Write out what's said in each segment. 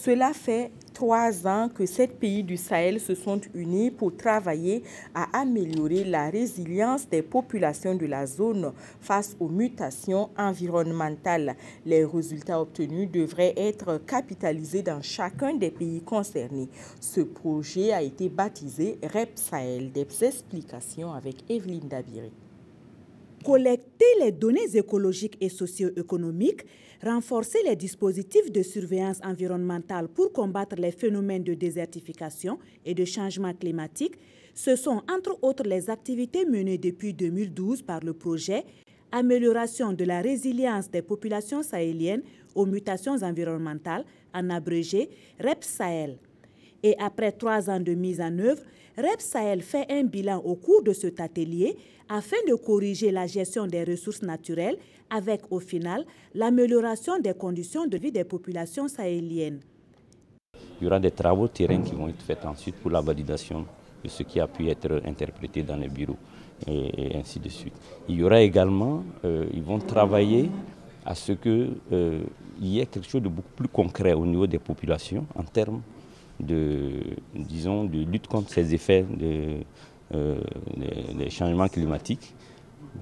Cela fait 3 ans que 7 pays du Sahel se sont unis pour travailler à améliorer la résilience des populations de la zone face aux mutations environnementales. Les résultats obtenus devraient être capitalisés dans chacun des pays concernés. Ce projet a été baptisé REP Sahel. Des explications avec Evelyne Dabiri. Collecter les données écologiques et socio-économiques, renforcer les dispositifs de surveillance environnementale pour combattre les phénomènes de désertification et de changement climatique, ce sont entre autres les activités menées depuis 2012 par le projet Amélioration de la résilience des populations sahéliennes aux mutations environnementales, en abrégé REP Sahel. Et après 3 ans de mise en œuvre, REP Sahel fait un bilan au cours de cet atelier afin de corriger la gestion des ressources naturelles avec, au final, l'amélioration des conditions de vie des populations sahéliennes. Il y aura des travaux terrain qui vont être faits ensuite pour la validation de ce qui a pu être interprété dans les bureaux et ainsi de suite. Il y aura également, ils vont travailler à ce qu'il y ait quelque chose de beaucoup plus concret au niveau des populations en termes de lutte contre ces effets des changements climatiques,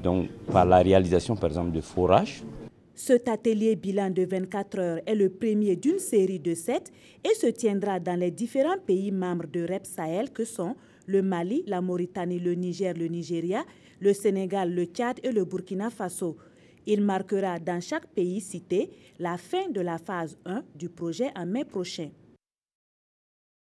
donc par la réalisation par exemple de forages. Cet atelier bilan de 24 heures est le premier d'une série de 7 et se tiendra dans les différents pays membres de REP Sahel que sont le Mali, la Mauritanie, le Niger, le Nigeria, le Sénégal, le Tchad et le Burkina Faso. Il marquera dans chaque pays cité la fin de la phase 1 du projet en mai prochain.